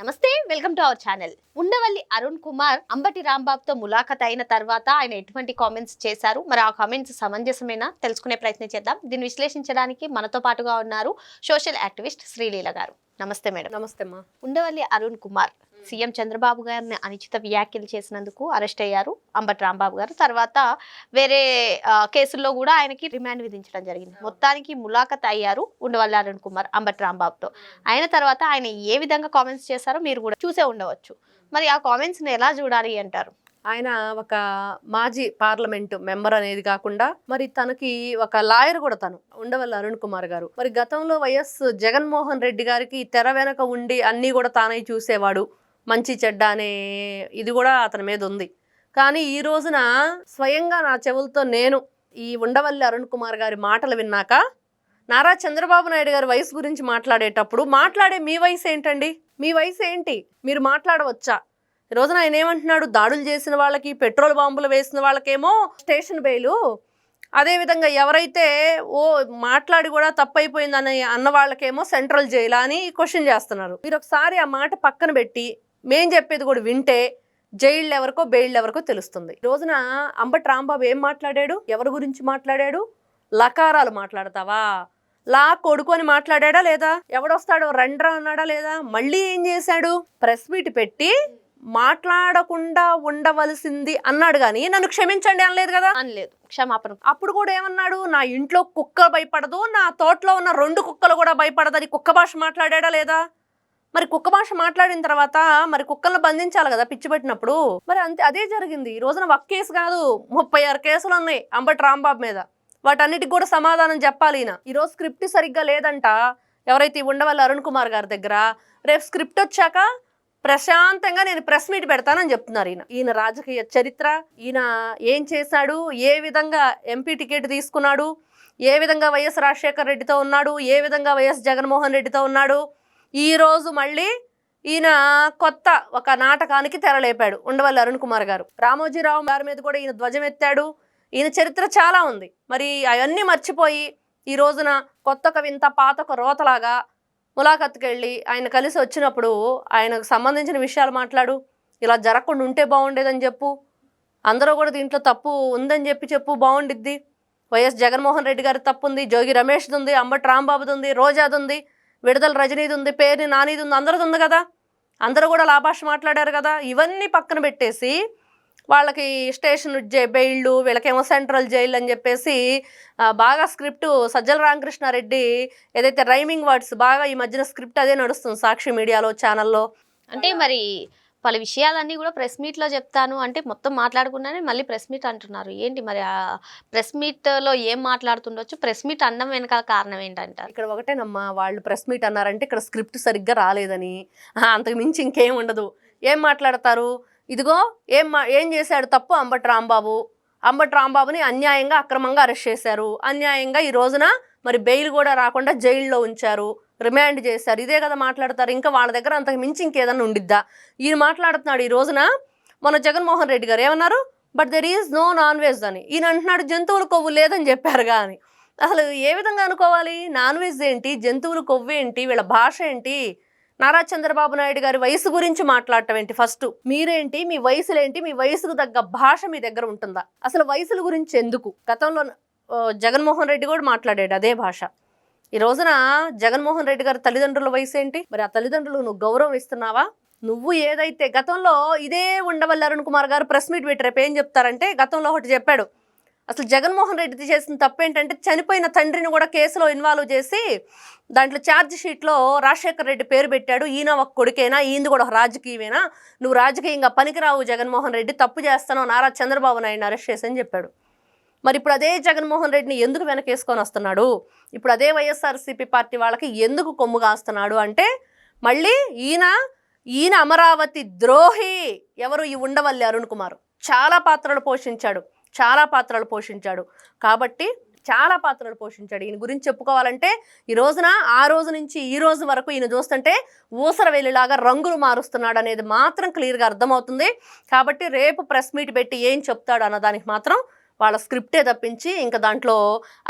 నమస్తే, welcome to our channel. Undavalli Arun Kumar Ambati రాంబాబుతో ములాఖత్ అయిన తర్వాత ఆయన ఎటువంటి కామెంట్స్ చేశారు, మరి ఆ కామెంట్స్ సమంజసమేనా తెలుసుకునే ప్రయత్నం చేద్దాం. దీన్ని విశ్లేషించడానికి మనతో పాటుగా ఉన్నారు సోషల్ యాక్టివిస్ట్ శ్రీలీల గారు. నమస్తే మేడం. నమస్తే అమ్మా. ఉండవల్లి అరుణ్ కుమార్ సీఎం చంద్రబాబు గారిని అనుచిత వ్యాఖ్యలు చేసినందుకు అరెస్ట్ అయ్యారు అంబటి రాంబాబు గారు. తర్వాత వేరే కేసుల్లో కూడా ఆయనకి రిమాండ్ విధించడం జరిగింది. మొత్తానికి ములాఖత్ అయ్యారు ఉండవల్లి అరుణ్ కుమార్ అంబటి రాంబాబుతో. అయిన తర్వాత ఆయన ఏ విధంగా కామెంట్స్ చేశారో మీరు కూడా చూసే ఉండవచ్చు. మరి ఆ కామెంట్స్ని ఎలా చూడాలి అంటారు? ఆయన ఒక మాజీ పార్లమెంటు మెంబర్ అనేది కాకుండా మరి తనకి ఒక లాయర్ కూడా తను ఉండవల్లి అరుణ్ కుమార్ గారు. మరి గతంలో వైఎస్ జగన్మోహన్ రెడ్డి గారికి తెర వెనక ఉండి అన్నీ కూడా తానే చూసేవాడు, మంచి చెడ్డ అనే ఇది కూడా అతని మీద ఉంది. కానీ ఈ రోజున స్వయంగా నా చెవులతో నేను ఈ ఉండవల్లి అరుణ్ కుమార్ గారి మాటలు విన్నాక నారా చంద్రబాబు నాయుడు గారి వయసు గురించి మాట్లాడేటప్పుడు మాట్లాడే మీ వయసు ఏంటండి, మీ వయసు ఏంటి, మీరు మాట్లాడవచ్చా? ఈ రోజున ఆయన ఏమంటున్నాడు, దాడులు చేసిన వాళ్ళకి పెట్రోల్ బాంబులు వేసిన వాళ్ళకేమో స్టేషన్ బెయిలు, అదేవిధంగా ఎవరైతే మాట్లాడి కూడా తప్పైపోయిందని అన్న వాళ్ళకేమో సెంట్రల్ జైలు అని క్వశ్చన్ చేస్తున్నారు. మీరు ఒకసారి ఆ మాట పక్కన పెట్టి మేం చెప్పేది కూడా వింటే జైళ్ళు ఎవరికో బెయిళ్ళు ఎవరికో తెలుస్తుంది. ఈ రోజున అంబటి రాంబాబు ఏం మాట్లాడాడు, ఎవరి గురించి మాట్లాడాడు? లకారాలు మాట్లాడతావా, లా కొడుకు అని మాట్లాడా లేదా? ఎవడొస్తాడో రండ్రా అన్నాడా లేదా? మళ్ళీ ఏం చేశాడు, ప్రెస్ మీట్ పెట్టి మాట్లాడకుండా ఉండవలసింది అన్నాడు, కానీ నన్ను క్షమించండి అనలేదు కదా, అనలేదు, క్షమాపణ. అప్పుడు కూడా ఏమన్నాడు, నా ఇంట్లో కుక్క భయపడదు, నా తోటలో ఉన్న 2 కుక్కలు కూడా భయపడదని కుక్క భాష మాట్లాడా లేదా? మరి కుక్క భాష మాట్లాడిన తర్వాత మరి కుక్కలను బంధించాలి కదా పిచ్చి పెట్టినప్పుడు. మరి అంతే, అదే జరిగింది. ఈ రోజున ఒక్క కేసు కాదు, 36 కేసులు ఉన్నాయి అంబటి రాంబాబు మీద. వాటన్నిటికి కూడా సమాధానం చెప్పాలి ఈయన. ఈరోజు స్క్రిప్ట్ సరిగ్గా లేదంట ఎవరైతే ఉండవల్లి అరుణ్ కుమార్ గారి దగ్గర. రేపు స్క్రిప్ట్ వచ్చాక ప్రశాంతంగా నేను ప్రెస్ మీట్ పెడతానని చెప్తున్నారు ఈయన రాజకీయ చరిత్ర, ఈయన ఏం చేశాడు, ఏ విధంగా ఎంపీ టికెట్ తీసుకున్నాడు, ఏ విధంగా వైఎస్ రాజశేఖర్ రెడ్డితో ఉన్నాడు, ఏ విధంగా వైఎస్ జగన్మోహన్ రెడ్డితో ఉన్నాడు. ఈరోజు మళ్ళీ ఈయన కొత్త ఒక నాటకానికి తెరలేపాడు ఉండవల్లి అరుణ్ కుమార్ గారు. రామోజీరావు గారి మీద కూడా ఈయన ధ్వజం ఎత్తాడు. ఈయన చరిత్ర చాలా ఉంది. మరి అవన్నీ మర్చిపోయి ఈ రోజున కొత్త కవింత పాత ఒక రోతలాగా ములాఖత్కి వెళ్ళి ఆయన కలిసి వచ్చినప్పుడు ఆయనకు సంబంధించిన విషయాలు మాట్లాడు, ఇలా జరగకుండా ఉంటే బాగుండేదని చెప్పు, అందరూ కూడా దీంట్లో తప్పు ఉందని చెప్పు, బాగుండిద్ది. వైఎస్ జగన్మోహన్ రెడ్డి గారి తప్పు ఉంది, జోగి రమేష్ది ఉంది, అంబటి రాంబాబుది ఉంది, రోజాది ఉంది, విడుదల రజనీది ఉంది, పేరుని నానిది ఉంది, అందరిది ఉంది కదా. అందరూ కూడా లాభాష మాట్లాడారు కదా. ఇవన్నీ పక్కన పెట్టేసి వాళ్ళకి స్టేషన్ బెయిళ్ళు, వీళ్ళకేమో సెంట్రల్ జైలు అని చెప్పేసి బాగా స్క్రిప్ట్ సజ్జల రామకృష్ణారెడ్డి ఏదైతే రైమింగ్ వర్డ్స్ బాగా ఈ మధ్యన స్క్రిప్ట్ అదే నడుస్తుంది సాక్షి మీడియాలో ఛానల్లో. అంటే మరి పలు విషయాలన్నీ కూడా ప్రెస్ మీట్లో చెప్తాను అంటే మొత్తం మాట్లాడుకున్నానే మళ్ళీ ప్రెస్ మీట్ అంటున్నారు. ఏంటి మరి ఆ ప్రెస్ మీట్లో ఏం మాట్లాడుతుండొచ్చు, ప్రెస్ మీట్ అనడం వెనకాల కారణం ఏంటంటారు? ఇక్కడ ఒకటేనమ్మా, వాళ్ళు ప్రెస్ మీట్ అన్నారంటే ఇక్కడ స్క్రిప్ట్ సరిగ్గా రాలేదని, అంతకు మించి ఇంకేం ఉండదు. ఏం మాట్లాడతారు, ఇదిగో ఏం చేశాడు తప్పు అంబటి రాంబాబుని అన్యాయంగా అక్రమంగా అరెస్ట్ చేశారు, అన్యాయంగా ఈ రోజున మరి బెయిల్ కూడా రాకుండా జైల్లో ఉంచారు, రిమాండ్ చేశారు, ఇదే కదా మాట్లాడతారు. ఇంకా వాళ్ళ దగ్గర అంతకు మించి ఇంకేదన్నా ఉండిద్దా? ఈయన మాట్లాడుతున్నాడు. ఈ రోజున మన జగన్మోహన్ రెడ్డి గారు ఏమన్నారు, but there is no non veg అని. ఈయన అంటున్నాడు జంతువుల కొవ్వు లేదని చెప్పారుగా అని. అసలు ఏ విధంగా అనుకోవాలి? నాన్ వెజ్ ఏంటి, జంతువుల కొవ్వు ఏంటి, వీళ్ళ భాష ఏంటి? నారా చంద్రబాబు నాయుడు గారి వయసు గురించి మాట్లాడటం ఏంటి? ఫస్ట్ మీరేంటి, మీ వయసులేంటి, మీ వయసుకు తగ్గ భాష మీ దగ్గర ఉంటుందా? అసలు వయసుల గురించి ఎందుకు? గతంలో జగన్మోహన్ రెడ్డి కూడా మాట్లాడాడు అదే భాష. ఈ రోజున జగన్మోహన్ రెడ్డి గారి తల్లిదండ్రుల వయసు ఏంటి? మరి ఆ తల్లిదండ్రులు నువ్వు గౌరవం ఇస్తున్నావా? నువ్వు ఏదైతే గతంలో ఇదే ఉండవల్లి అరుణ్ కుమార్ గారు ప్రెస్ మీట్ పెట్టి రేపు ఏం చెప్తారంటే, గతంలో ఒకటి చెప్పాడు, అసలు జగన్మోహన్ రెడ్డి చేసిన తప్పేంటంటే చనిపోయిన తండ్రిని కూడా కేసులో ఇన్వాల్వ్ చేసి దాంట్లో ఛార్జ్ షీట్లో రాజశేఖర్ రెడ్డి పేరు పెట్టాడు. ఈయన ఒక కొడుకేనా, ఈయనది కూడా ఒక రాజకీయమేనా, నువ్వు రాజకీయంగా పనికిరావు జగన్మోహన్ రెడ్డి, తప్పు చేస్తానో నారా చంద్రబాబు నాయుడిని అరెస్ట్ చేసని చెప్పాడు. మరి ఇప్పుడు అదే జగన్మోహన్ రెడ్డిని ఎందుకు వెనకేసుకొని వస్తున్నాడు? ఇప్పుడు అదే వైఎస్ఆర్సీపీ పార్టీ వాళ్ళకి ఎందుకు కొమ్ము కాస్తున్నాడు అంటే, మళ్ళీ ఈయన అమరావతి ద్రోహి. ఎవరు? ఈ ఉండవల్లి అరుణ్ కుమార్ చాలా పాత్రలు పోషించాడు కాబట్టి చాలా పాత్రలు పోషించాడు. ఈయన గురించి చెప్పుకోవాలంటే ఈ రోజున ఆ రోజు నుంచి ఈ రోజు వరకు ఈయన చూస్తుంటే ఊసరవెల్లిలాగా రంగులు మారుస్తున్నాడు అనేది మాత్రం క్లియర్గా అర్థమవుతుంది. కాబట్టి రేపు ప్రెస్ మీట్ పెట్టి ఏం చెప్తాడు అన్నదానికి మాత్రం వాళ్ళ స్క్రిప్టే తప్పించి ఇంకా దాంట్లో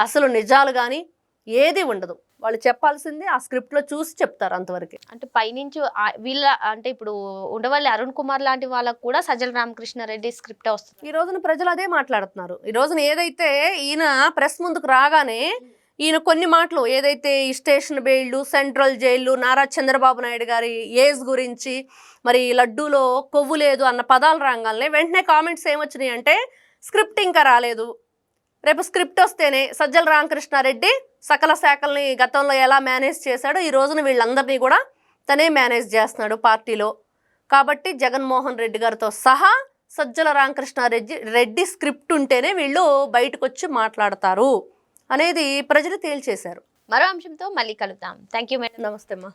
అసలు నిజాలు కానీ ఏది ఉండదు. వాళ్ళు చెప్పాల్సింది ఆ స్క్రిప్ట్లో చూసి చెప్తారు అంతవరకు. అంటే పైనుంచి వీళ్ళ అంటే ఇప్పుడు ఉండవల్లి అరుణ్ కుమార్ లాంటి వాళ్ళకు కూడా సజ్జల రామకృష్ణారెడ్డి స్క్రిప్ట్ వస్తుంది. ఈ రోజున ప్రజలు అదే మాట్లాడుతున్నారు. ఈ రోజున ఏదైతే ఈయన ప్రెస్ ముందుకు రాగానే ఈయన కొన్ని మాటలు ఏదైతే ఈ స్టేషన్ బెయిల్లు, సెంట్రల్ జైళ్ళు, నారా చంద్రబాబు నాయుడు గారి ఏజ్ గురించి, మరి లడ్డూలో కొవ్వు లేదు అన్న పదాలు రాగానే వెంటనే కామెంట్స్ ఏమొచ్చినాయి అంటే స్క్రిప్ట్ ఇంకా రాలేదు, రేపు స్క్రిప్ట్ వస్తేనే సజ్జల రామకృష్ణారెడ్డి సకల శాఖల్ని గతంలో ఎలా మేనేజ్ చేశాడో ఈ రోజున వీళ్ళందరినీ కూడా తనే మేనేజ్ చేస్తున్నాడు పార్టీలో. కాబట్టి జగన్మోహన్ రెడ్డి గారితో సహా సజ్జల రామకృష్ణారెడ్డి స్క్రిప్ట్ ఉంటేనే వీళ్ళు బయటకు వచ్చి మాట్లాడతారు అనేది ప్రజలు తేల్చేశారు. మరో అంశంతో మళ్ళీ కలుద్దాం. Thank you madam. నమస్తే అమ్మా.